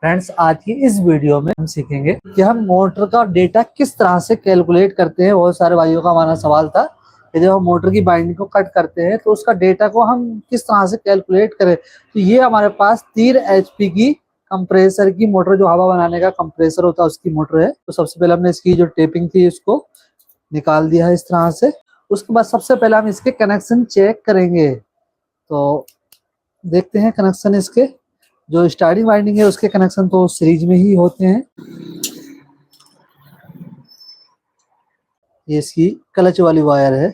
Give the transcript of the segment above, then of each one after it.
Friends, आज की इस वीडियो में हम सीखेंगे कि हम मोटर का डेटा किस तरह से कैलकुलेट करते हैं। बहुत सारे भाइयों का हमारा सवाल था कि जब हम मोटर की बाइंडिंग को कट करते हैं तो उसका डेटा को हम किस तरह से कैलकुलेट करें। तो ये हमारे पास 3 HP की कंप्रेसर की मोटर, जो हवा बनाने का कंप्रेसर होता है उसकी मोटर है। तो सबसे पहले हमने इसकी जो टेपिंग थी उसको निकाल दिया है इस तरह से। उसके बाद सबसे पहले हम इसके कनेक्शन चेक करेंगे। तो देखते हैं कनेक्शन इसके। जो स्टार्टिंग वाइंडिंग है उसके कनेक्शन तो सीरीज में ही होते हैं। ये इसकी क्लच वाली वायर है,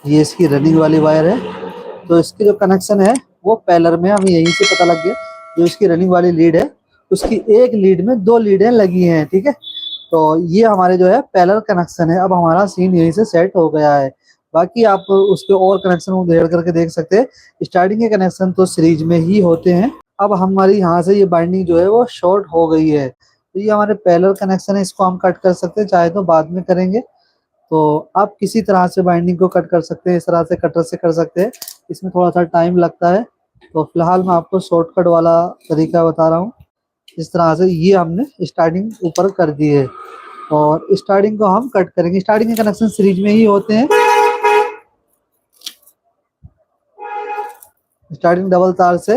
ये इसकी रनिंग वाली वायर है। तो इसके जो कनेक्शन है वो पैलर में हमें यहीं से पता लग गया। जो इसकी रनिंग वाली लीड है उसकी एक लीड में 2 लीडें लगी हैं, ठीक है। तो ये हमारे जो है पैलर कनेक्शन है। अब हमारा सीन यहीं से सेट हो गया है। बाकी आप उसके और कनेक्शन उधेड़ करके देख सकते हैं। स्टार्टिंग के कनेक्शन तो सीरीज में ही होते हैं। अब हमारी यहाँ से ये बाइंडिंग जो है वो शॉर्ट हो गई है। तो ये हमारे पैरेलल कनेक्शन है, इसको हम कट कर सकते हैं, चाहे तो बाद में करेंगे। तो आप किसी तरह से बाइंडिंग को कट कर सकते हैं, इस तरह से कटर से कर सकते हैं। इसमें थोड़ा सा टाइम लगता है। तो फिलहाल मैं आपको शॉर्टकट वाला तरीका बता रहा हूँ। इस तरह से ये हमने स्टार्टिंग ऊपर कर दी है और स्टार्टिंग को हम कट करेंगे। स्टार्टिंग के कनेक्शन सीरीज में ही होते हैं। स्टार्टिंग डबल तार से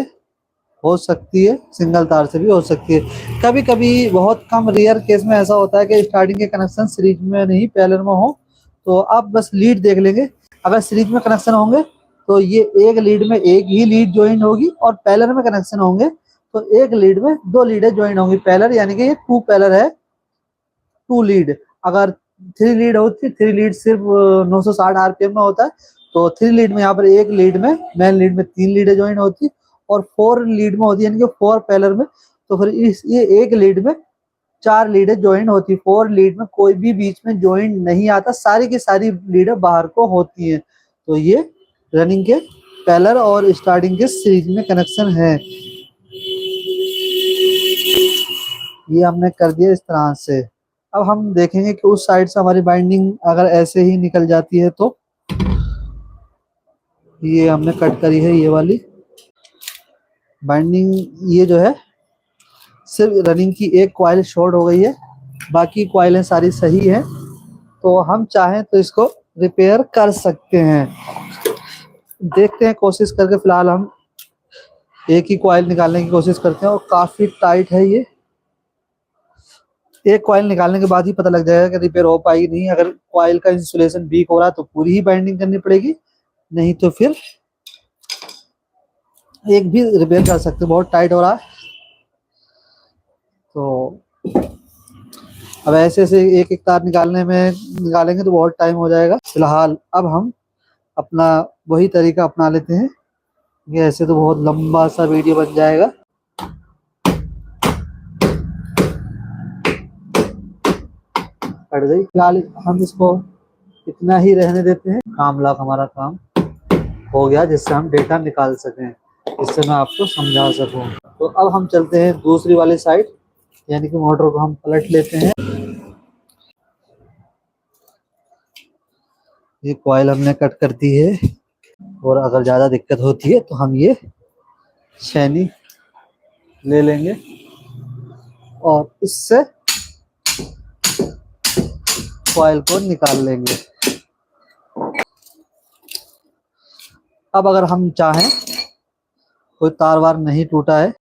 हो सकती है, सिंगल तार से भी हो सकती है। कभी कभी बहुत कम रेयर केस में ऐसा होता है कि स्टार्टिंग के कनेक्शन सीरीज में नहीं पैरेलल में हो। तो आप बस लीड देख लेंगे। अगर सीरीज में कनेक्शन होंगे तो ये एक लीड में एक ही लीड ज्वाइन होगी, और पैरेलल में कनेक्शन होंगे तो एक लीड में 2 लीडें ज्वाइन होंगी। पैरेलल यानी कि ये 2 पैरेलल है, 2 लीड। अगर 3 लीड होती, 3 लीड सिर्फ 960 RPM में होता है। तो 3 लीड में यहाँ पर एक लीड में, मेन लीड में 3 लीडें ज्वाइन होती, और 4 लीड में होती है, यानी कि 4 पैरेलल में। तो फिर ये एक लीड में 4 लीडें ज्वाइन होती। 4 लीड में कोई भी बीच में ज्वाइन नहीं आता, सारी की सारी लीडें बाहर को होती हैं। तो ये रनिंग के पैरेलल और स्टार्टिंग के सीरीज में कनेक्शन है। ये हमने कर दिया इस तरह से। अब हम देखेंगे कि उस साइड से हमारी बाइंडिंग अगर ऐसे ही निकल जाती है तो ये हमने कट करी है, ये वाली बाइंडिंग। ये जो है सिर्फ रनिंग की एक कॉइल शॉर्ट हो गई है, बाकी कॉइलें सारी सही है। तो हम चाहें तो इसको रिपेयर कर सकते हैं। देखते हैं कोशिश करके। फिलहाल हम एक ही कॉइल निकालने की कोशिश करते हैं, और काफी टाइट है ये। एक कॉइल निकालने के बाद ही पता लग जाएगा कि रिपेयर हो पाएगी नहीं। अगर कॉइल का इंसुलेशन वीक हो रहा है तो पूरी ही बाइंडिंग करनी पड़ेगी, नहीं तो फिर एक भी रिपेयर कर सकते हैं। बहुत टाइट हो रहा है। तो अब ऐसे ऐसे एक एक तार निकालेंगे तो बहुत टाइम हो जाएगा। फिलहाल अब हम अपना वही तरीका अपना लेते हैं। ये ऐसे तो बहुत लंबा सा वीडियो बन जाएगा। कट गई। फिलहाल हम इसको इतना ही रहने देते हैं। काम लाख हमारा काम हो गया, जिससे हम डेटा निकाल सकें, इससे मैं आपको समझा सकूं। तो अब हम चलते हैं दूसरी वाली साइड, यानी कि मोटर को हम पलट लेते हैं। ये कॉइल हमने कट कर दी है, और अगर ज़्यादा दिक्कत होती है तो हम ये छेनी ले लेंगे और इससे कॉइल को निकाल लेंगे। अब अगर हम चाहें, कोई तार वार नहीं टूटा है।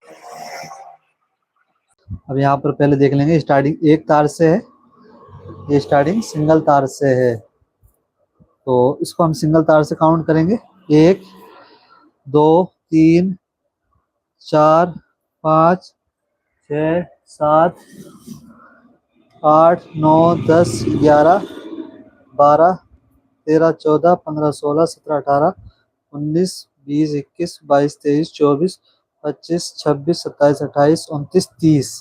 अब यहाँ पर पहले देख लेंगे। स्टार्टिंग एक तार से है, ये स्टार्टिंग सिंगल तार से है। तो इसको हम सिंगल तार से काउंट करेंगे। 1 2 3 4 5 6 7 8 9 10 11 12 13 14 15 16 17 18 19 20 21 22 23 24 25 26 27 28 29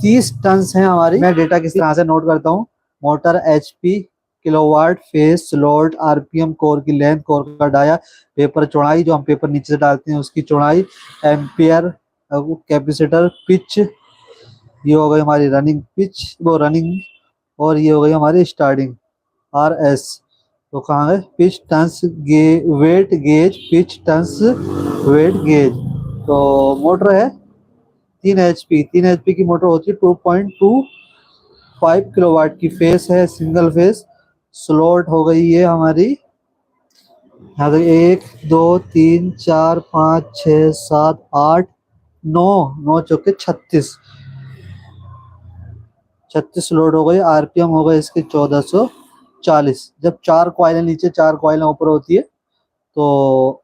30 टन है हमारी। मैं डेटा किस तरह से नोट करता हूँ। Motor HP, kilowatt, phase, slot, RPM, core की लेंथ, कोर का डाया, पेपर चौड़ाई, जो हम पेपर नीचे से डालते हैं उसकी चौड़ाई, एम्पियर, कैपेसिटर, पिच, ये हो गई हमारी रनिंग पिच, वो रनिंग, और ये हो गई हमारी स्टार्टिंग RS। तो कहाँ है pitch tons weight gauge, pitch tons weight gauge. तो मोटर है 3 HP की मोटर होती है। 2.25 किलोवाट की फेस है, सिंगल फेस। स्लॉट हो गई है हमारी यहाँ तक 1 2 3 4 5 6 7 8 9 36 लोड हो गई। आरपीएम हो गए इसके 1440। जब 4 कॉइलें नीचे 4 कॉइलें ऊपर होती है तो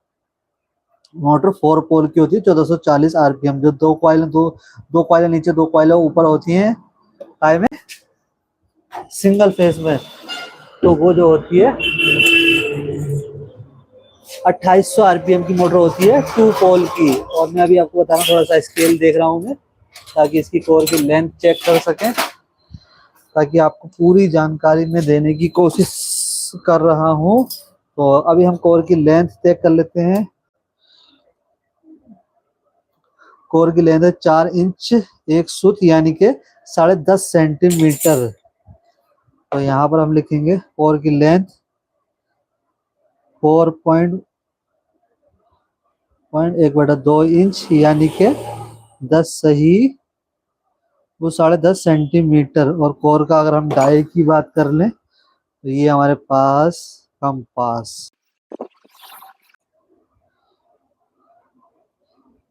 मोटर 4 पोल की होती है। 1440 आरपीएम। जो दो कॉइलें नीचे 2 कॉइलें ऊपर होती हैं काय में, सिंगल फेस में, तो वो जो होती है 2800 आरपीएम की मोटर होती है 2 पोल की। और मैं अभी आपको बता रहा हूँ, थोड़ा सा स्केल देख रहा हूँ मैं, ताकि इसकी कोर की लेंथ चेक कर सकें, ताकि आपको पूरी जानकारी में देने की कोशिश कर रहा हूँ। तो अभी हम कोर की लेंथ चेक कर लेते हैं। कोर की लेंथ है 4 इंच 1 सूत, यानी के 10.5 सेंटीमीटर। तो यहाँ पर हम लिखेंगे कोर की लेंथ 4.1/2 इंच, यानी के 10 सही वो 10.5 सेंटीमीटर। और कोर का अगर हम डाई की बात कर लें तो ये हमारे पास कंपास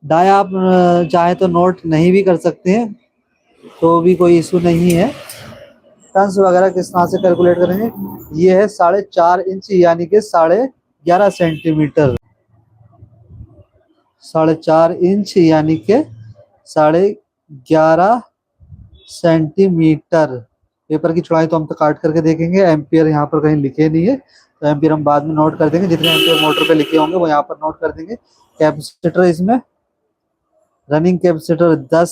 डाई, आप चाहे तो नोट नहीं भी कर सकते हैं, तो भी कोई इशू नहीं है। टन्स वगैरह किस तरह से कैलकुलेट करेंगे, ये है 4.5 इंच, यानी कि 11.5 सेंटीमीटर। 4.5 इंच यानी कि 11.5 सेंटीमीटर। पेपर की चौड़ाई तो हम तो काट करके देखेंगे, एम्पियर यहाँ पर कहीं लिखे नहीं है, तो एम्पियर हम बाद में नोट कर देंगे। जितने एम्पियर मोटर पे लिखे होंगे वो यहाँ पर नोट कर देंगे। कैपेसिटर इसमें रनिंग कैपेसिटर 10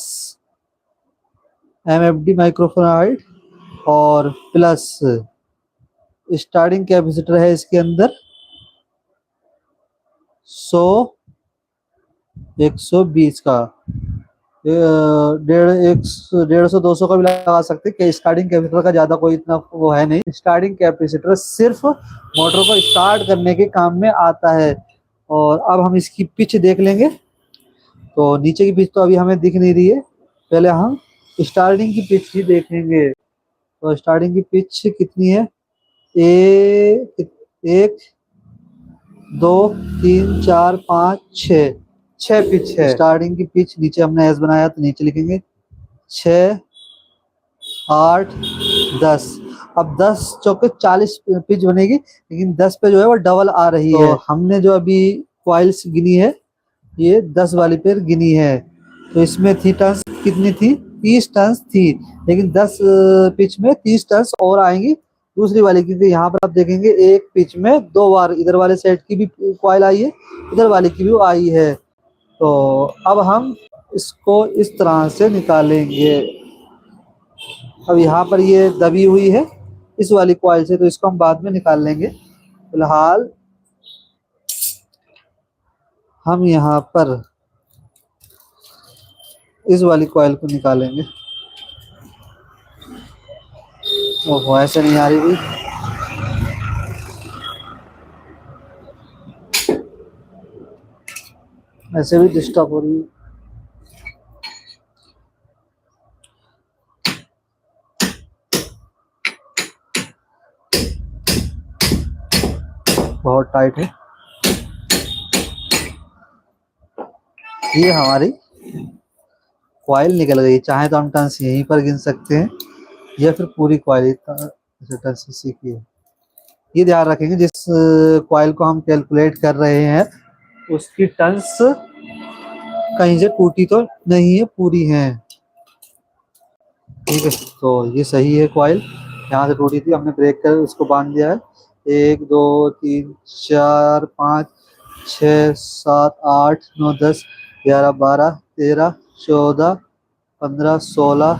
MFD माइक्रोफैराड और प्लस स्टार्टिंग कैपेसिटर है इसके अंदर 120 का, 150 200 का भी लगा सकते हैं। स्टार्टिंग कैपेसिटर का ज्यादा कोई इतना वो है नहीं। स्टार्टिंग कैपेसिटर सिर्फ मोटर को स्टार्ट करने के काम में आता है। और अब हम इसकी पिच देख लेंगे। तो नीचे की पिच तो अभी हमें दिख नहीं रही है, पहले हम स्टार्टिंग की पिच ही देखेंगे। तो स्टार्टिंग की पिच कितनी है, 1 2 3 4 5 6 पिच है। स्टार्टिंग की पिच नीचे हमने एस बनाया तो नीचे लिखेंगे 6 8 10। अब 10 चौके 40 पिच बनेगी, लेकिन 10 पे जो है वो डबल आ रही है। तो हमने जो अभी कॉइल्स गिनी है ये 10 वाली पेर गिनी है, तो इसमें थी टर्न्स कितनी थी, 30 टर्न्स थी। लेकिन 10 पिच में 30 टर्न्स और आएंगी दूसरी वाली, क्योंकि यहाँ पर आप देखेंगे एक पिच में 2 बार इधर वाले सेट की भी कॉइल आई है, इधर वाले की भी आई है। तो अब हम इसको इस तरह से निकालेंगे। अब यहाँ पर ये दबी हुई है इस वाली कॉइल से, तो इसको हम बाद में निकाल लेंगे। फिलहाल हम यहाँ पर इस वाली कॉइल को निकालेंगे। ओहो, ऐसे नहीं आ रही भी, ऐसे भी डिस्टर्ब हो रही है। बहुत टाइट है। ये हमारी कॉइल निकल गई। चाहे तो हम टर्न्स यहीं पर गिन सकते हैं या फिर पूरी कॉइल टर्न्स सीखिए। ये ध्यान रखेंगे जिस कॉइल को हम कैलकुलेट कर रहे हैं उसकी टर्न्स कहीं से टूटी तो नहीं है, पूरी है। ठीक है, तो ये सही है। कॉइल यहाँ से टूटी थी, हमने ब्रेक कर उसको बांध दिया है। 1 2 3 4 5 6 7 8 9 10 11 12 13 14 15 16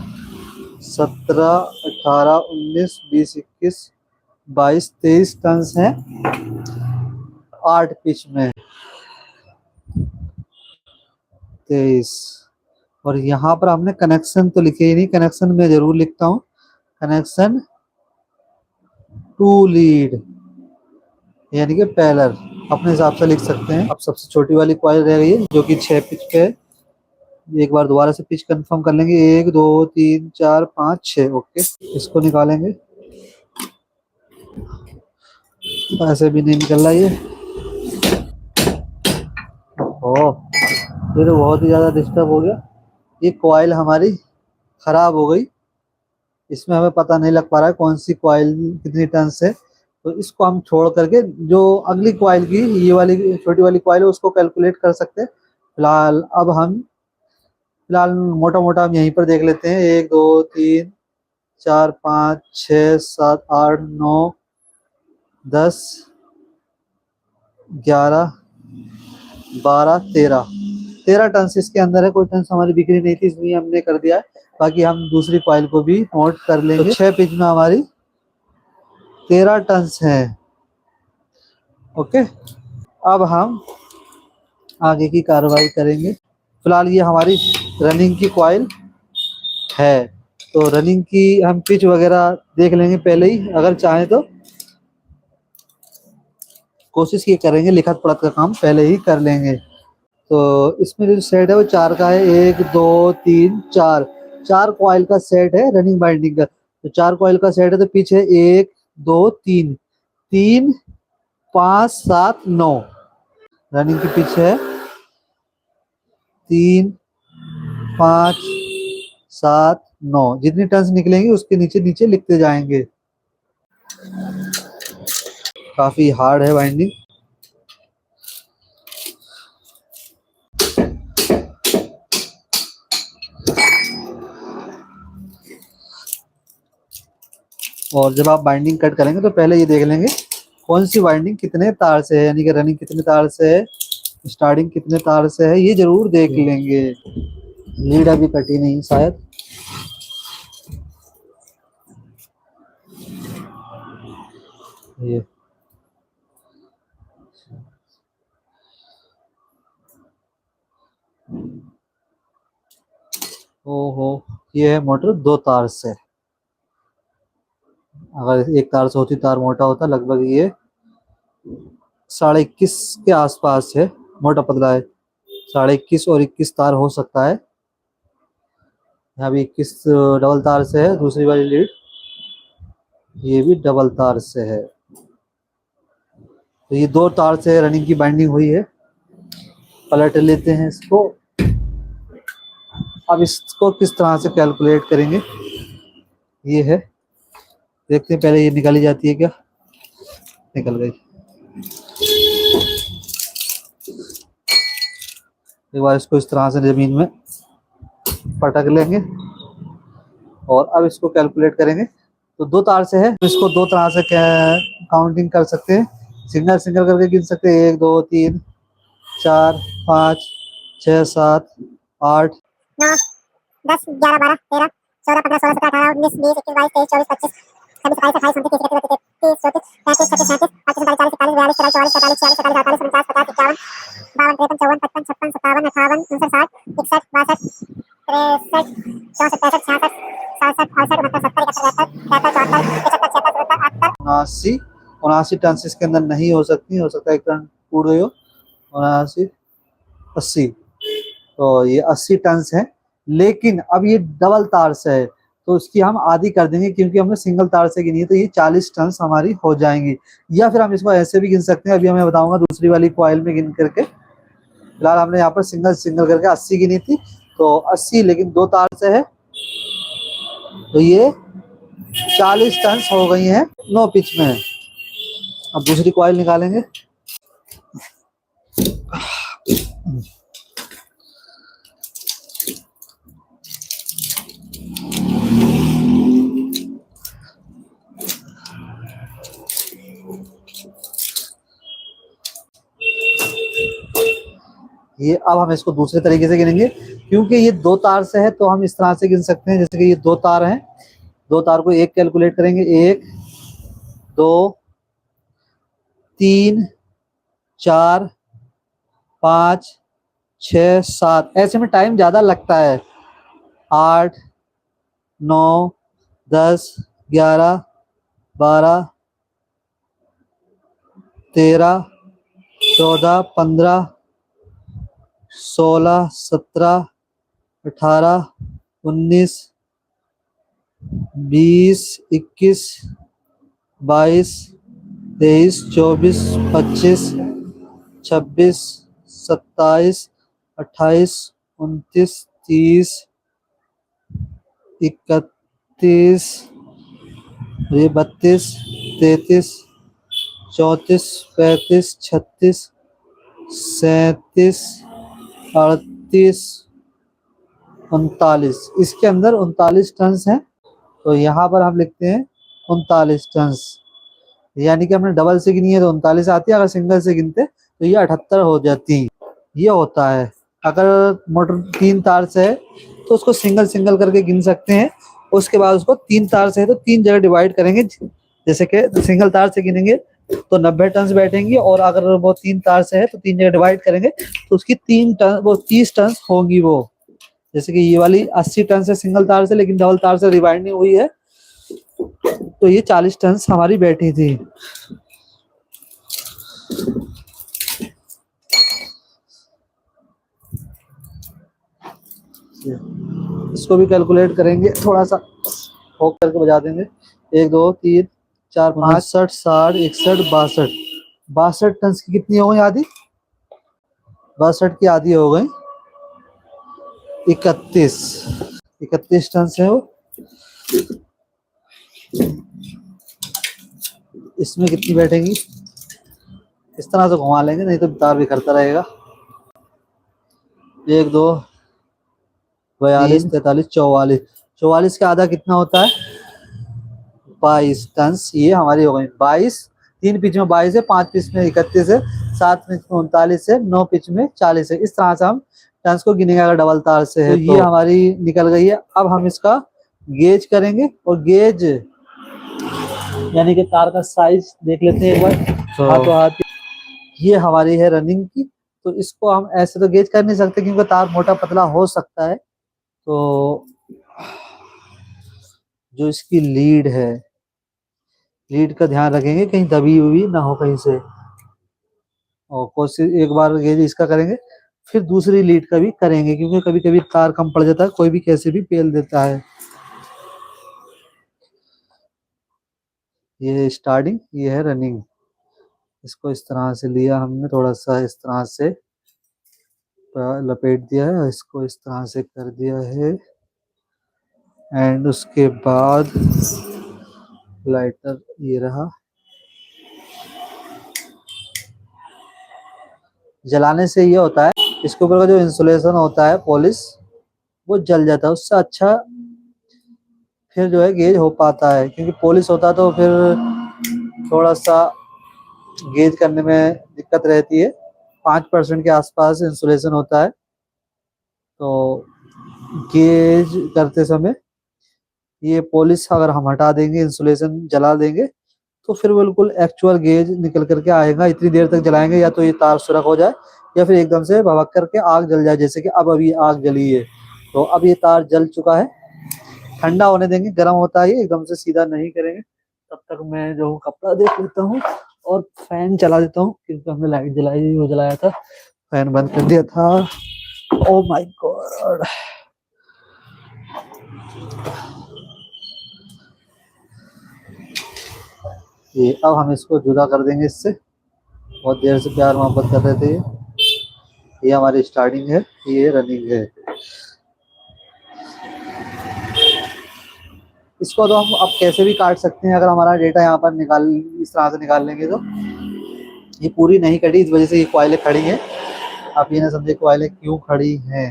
17 18 19 20 21 22 23 टन्स हैं 8 पिच में 23। और यहाँ पर हमने कनेक्शन तो लिखे ही नहीं, कनेक्शन में जरूर लिखता हूँ। कनेक्शन 2 लीड यानी कि पैरेलल अपने हिसाब से लिख सकते हैं। अब सबसे छोटी वाली कॉइल रह गई है जो कि 6 पिच पे है। एक बार दोबारा से पिच कंफर्म कर लेंगे, 1 2 3 4 5 6। ओके, इसको निकालेंगे। ऐसे भी नहीं निकल रहा ये। ये तो बहुत ही ज्यादा डिस्टर्ब हो गया। ये कॉइल हमारी खराब हो गई, इसमें हमें पता नहीं लग पा रहा है कौन सी कॉइल कितनी टन से। तो इसको हम छोड़ करके जो अगली कॉइल की ये वाली छोटी वाली कॉइल है उसको कैलकुलेट कर सकते हैं। फिलहाल मोटा मोटा हम यहीं पर देख लेते हैं। 1 2 3 4 5 6 7 8 9 10 11 12 13 टन इसके अंदर है। कोई टन हमारी बिक्री नहीं थी इसलिए हमने कर दिया है। बाकी हम दूसरी कॉइल को भी नोट कर लेंगे। तो 6 पिच में हमारी 13 टन है। ओके, अब हम आगे की कार्रवाई करेंगे। फिलहाल ये हमारी रनिंग की कॉइल है, तो रनिंग की हम पिच वगैरह देख लेंगे पहले ही। अगर चाहें तो कोशिश ये करेंगे लिखत पढ़त का काम पहले ही कर लेंगे। तो इसमें जो सेट है वो 4 का है। 1 2 3 4, 4 कॉइल का सेट है रनिंग बाइंडिंग का। तो 4 कॉइल का सेट है तो पिच है 1 2 3 3 5 7 9। रनिंग की पिच है 3 5 7 9। जितनी टर्न्स निकलेंगी उसके नीचे नीचे लिखते जाएंगे। काफी हार्ड है बाइंडिंग। और जब आप बाइंडिंग कट करेंगे तो पहले ये देख लेंगे कौन सी बाइंडिंग कितने तार से है, यानी कि रनिंग कितने तार से है, स्टार्टिंग कितने तार से है, ये जरूर देख लेंगे। लीड अभी कटी नहीं शायद। ये ओहो, ये है मोटर 2 तार से। अगर एक तार से होती, तार मोटा होता, लगभग ये 21.5 के आसपास है। मोटा पतला है, 21.5 और 21 तार हो सकता है। यहाँ भी 21 डबल तार से है। दूसरी वाली लीड ये भी डबल तार से है। तो ये 2 तार से रनिंग की बाइंडिंग हुई है। पलट लेते हैं इसको। अब इसको किस तरह से कैलकुलेट करेंगे ये है, देखते हैं। पहले ये निकाली जाती है क्या? निकल गई। एक बार इसको इस तरह से जमीन में पटक लेंगे और अब इसको कैलकुलेट करेंगे। तो 2 तार से है, तो इसको 2 तरह से काउंटिंग कर सकते हैं। सिंगल सिंगल करके गिन सकते हैं। 1 2 3 4 5 6 7 8 9 10 11 12 13 14 15 16 17 18 19 20 21 22 23 24 25 26 27 28 29 30 31 32 33 34 35 36 37 38 39 40 41 42 43 44 45 46 47 48 49 50 52 53 54 55 56 57 58 59 60 61 62 63 64 65 66 67 68 69 70 71 72 73 74 75 76 77 78 79 टन इसके अंदर नहीं हो सकती। हो सकता है 1 टन टूट गई हो। 79 80, तो ये 80 टन है। लेकिन अब ये डबल तार से है तो इसकी हम आधी कर देंगे, क्योंकि हमने सिंगल तार से गिनी है। तो ये 40 टन हमारी हो जाएंगी। या फिर हम इसको ऐसे भी गिन सकते हैं। अभी मैं बताऊंगा दूसरी वाली कॉइल में गिन करके। फिलहाल हमने यहाँ पर सिंगल सिंगल करके 80 गिनी थी, तो 80 लेकिन 2 तार से है तो ये 40 टन हो गई हैं 9 पिच में। अब दूसरी कॉइल निकालेंगे। ये अब हम इसको दूसरे तरीके से गिनेंगे, क्योंकि ये 2 तार से है तो हम इस तरह से गिन सकते हैं। जैसे कि ये 2 तार हैं, 2 तार को एक कैलकुलेट करेंगे। 1 2 3 4 5 6 7, ऐसे में टाइम ज्यादा लगता है। 8 9 10 11 12 13 14 15 16 17 18, 19, 20, 21, 22, 23, 24, 25, 26, 27, 28, 29, 30, 31, ये 32, 33, 34, 35, 36, 37, 38, 39। इसके अंदर 39 टन हैं, तो यहाँ पर हम लिखते हैं 39 टन, यानी कि हमने डबल से गिनी है तो 39 आती है, अगर सिंगल से गिनते तो ये 78 हो जाती। ये होता है। अगर मोटर 3 तार से है तो उसको सिंगल सिंगल करके गिन सकते हैं, उसके बाद उसको 3 तार से है तो 3 जगह डिवाइड करेंगे। जैसे कि सिंगल तार से गिनेंगे तो 90 टन बैठेंगी, और अगर वो 3 तार से है तो 3 जगह डिवाइड करेंगे तो उसकी 3 टन वो 30 टन होंगी वो। जैसे कि ये वाली 80 टन से सिंगल तार से, लेकिन डबल तार से डिवाइड नहीं हुई है, तो ये 40 टन हमारी बैठी थी। इसको भी कैलकुलेट करेंगे, थोड़ा सा होक करके बजा देंगे। 1 2 3 4 5 60 60 61 62। 62 टन की कितनी हो गई आधी? 62 की आधी हो गई 31। 31 टन है वो। इसमें कितनी बैठेंगी? इस तरह से घुमा लेंगे, नहीं तो तार बिखरता रहेगा। 1 2 42 43 44। 44 का आधा कितना होता है? 22 टन। ये हमारी हो गई 22। 3 पिच में 22 है, 5 पिच में 31 है, 7 पिच में 39 है, 9 पिच में 40 है। इस तरह से हम टन्स को गिनेंगे अगर डबल तार से है। तो ये हमारी निकल गई है। अब हम इसका गेज करेंगे, और गेज यानी कि तार का साइज देख लेते हैं एक बार हाथों हाथ। ये हमारी है रनिंग की, तो इसको हम ऐसे तो गेज कर नहीं सकते क्योंकि तार मोटा पतला हो सकता है। तो जो इसकी लीड है, लीड का ध्यान रखेंगे कहीं दबी हुई ना हो कहीं से, और कोशिश एक बार गेज इसका करेंगे, फिर दूसरी लीड का भी करेंगे, क्योंकि कभी कभी तार कम पड़ जाता है, कोई भी कैसे भी पेल देता है। ये है स्टार्टिंग, ये है रनिंग। इसको इस तरह से लिया हमने, थोड़ा सा इस तरह से लपेट दिया है, इसको इस तरह से कर दिया है, एंड उसके बाद लाइटर ये रहा। जलाने से ये होता है, इसके ऊपर का जो इंसुलेशन होता है पॉलिश, वो जल जाता है। उससे अच्छा फिर जो है गेज हो पाता है, क्योंकि पॉलिश होता है तो फिर थोड़ा सा गेज करने में दिक्कत रहती है। 5% के आसपास इंसुलेशन होता है, तो गेज करते समय ये पॉलिश अगर हम हटा देंगे, इंसुलेशन जला देंगे, तो फिर बिल्कुल एक्चुअल गेज निकल करके आएगा। इतनी देर तक जलाएंगे या तो ये तार सुरख हो जाए, या फिर एकदम से भभक करके आग जल जाए, जैसे कि अब अभी आग जली है। तो अब ये तार जल चुका है, ठंडा होने देंगे। गर्म होता है, एकदम से सीधा नहीं करेंगे। तब तक मैं जो कपड़ा देख लेता हूँ और फैन चला देता हूँ, क्योंकि हमने लाइट जलाई वो जलाया था, फैन बंद कर दिया था। Oh my God. ये अब हम इसको जुदा कर देंगे इससे। बहुत देर से प्यार मोहब्बत कर रहे थे। ये हमारी स्टार्टिंग है, ये रनिंग है। इसको तो हम अब कैसे भी काट सकते हैं, अगर हमारा डेटा यहाँ पर निकाल इस तरह से निकाल लेंगे तो। ये पूरी नहीं कटी, इस वजह से ये कॉइलें खड़ी हैं। आप ये ना समझे कॉइलें क्यों खड़ी हैं।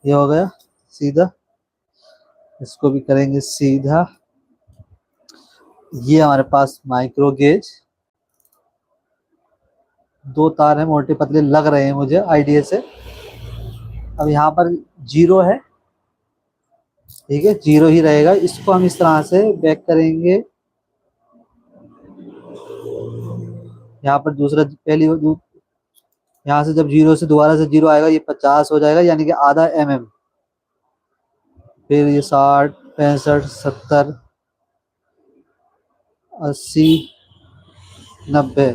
ये हो गया सीधा, इसको भी करेंगे सीधा। ये हमारे पास माइक्रो गेज, 2 तार हैं, मोटे पतले लग रहे हैं मुझे आईडिया से। अब यहाँ पर 0 है, ठीक है, 0 ही रहेगा। इसको हम इस तरह से बैक करेंगे। यहाँ पर दूसरा पहली यहाँ से जब 0 से दोबारा से 0 आएगा, ये 50 हो जाएगा, यानी कि आधा mm। फिर ये 60 65 70 80 90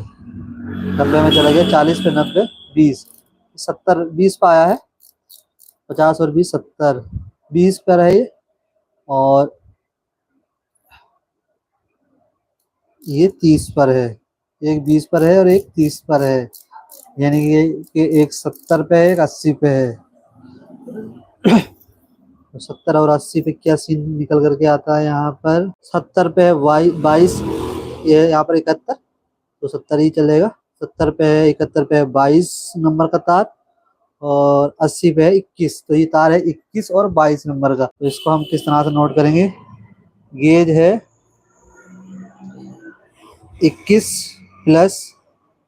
90 में चला गया, 40 पे 90 20 70 20 पे आया है। 50 और 20 70, 20 पर है ये, और ये 30 पर है। एक 20 पर है और एक 30 पर है, यानी कि एक 70 पे है, एक 80 पे है। तो 70 और 80 पे क्या सीन निकल करके आता है यहाँ पर? 70 पे है 22, ये है यहाँ पर 71, तो 70 ही चलेगा। 70 पे है, 71 पे है 22 नंबर का तार, और 80 पे है 21, तो ये तार है 21 और 22 नंबर का। तो इसको हम किस तरह से नोट करेंगे? गेज है 21 प्लस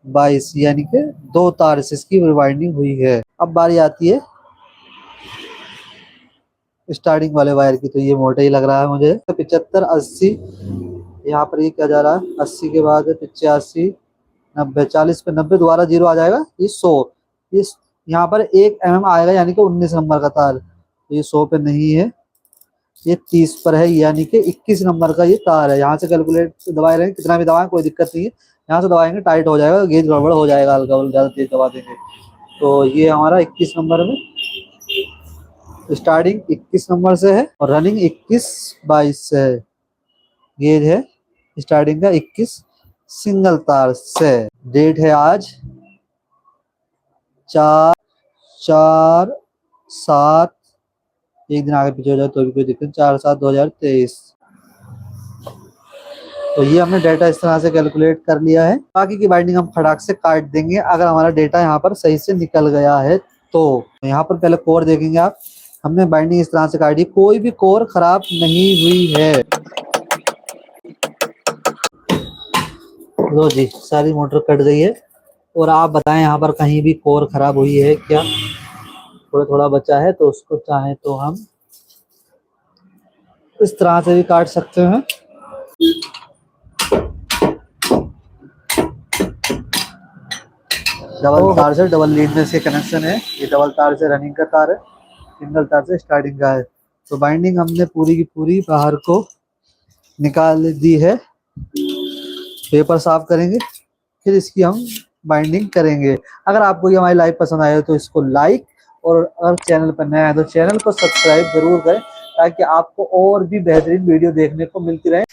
22, यानी कि 2 तार से इसकी वाइंडिंग हुई है। अब बारी आती है स्टार्टिंग वाले वायर की, तो ये मोटा ही लग रहा है मुझे। 75 80, यहाँ पर ये क्या जा रहा है? 80 के बाद 85 90, 40 पे 90 दोबारा 0 आ जाएगा, ये 100। ये यहाँ पर 1 mm आएगा, यानी कि 19 नंबर का तार, तो ये 100 पे नहीं है, ये 30 पर है, यानी कि 21 नंबर का ये तार है। यहाँ से कैलकुलेट दबाए रहें, कितना भी दबाएं कोई दिक्कत नहीं है। यहाँ से दबाएंगे टाइट हो जाएगा, गेज गड़बड़ हो जाएगा, हल्का ज़्यादा तेज दबा देंगे। तो ये हमारा 21 नंबर में स्टार्टिंग 21 नंबर से है और रनिंग 21-22 से है। गेज है स्टार्टिंग का 21 सिंगल तार से। डेट है आज 4/4/7, एक दिन आगे पीछे हो जाए तो भी कोई दिक्कत नहीं, 4/7/2023। तो ये हमने डेटा इस तरह से कैलकुलेट कर लिया है। बाकी की बाइंडिंग हम फटाक से काट देंगे अगर हमारा डेटा यहाँ पर सही से निकल गया है। तो यहाँ पर पहले कोर देखेंगे आप, हमने बाइंडिंग इस तरह से काटी, कोई भी कोर खराब नहीं हुई है। लो जी, सारी मोटर कट गई है। और आप बताएं यहाँ पर कहीं भी कोर खराब हुई है क्या? थोड़ा थोड़ा बचा है, तो उसको चाहे तो हम इस तरह से भी काट सकते हैं। डबल तार से डबल लीड में इसके कनेक्शन है। ये डबल तार से रनिंग का तार है, सिंगल तार से स्टार्टिंग का है। तो बाइंडिंग हमने पूरी की पूरी बाहर को निकाल दी है। पेपर साफ करेंगे, फिर इसकी हम बाइंडिंग करेंगे। अगर आपको ये हमारी लाइव पसंद आए तो इसको लाइक, और अगर चैनल पर नया है तो चैनल को सब्सक्राइब जरूर करें, ताकि आपको और भी बेहतरीन वीडियो देखने को मिलती रहे।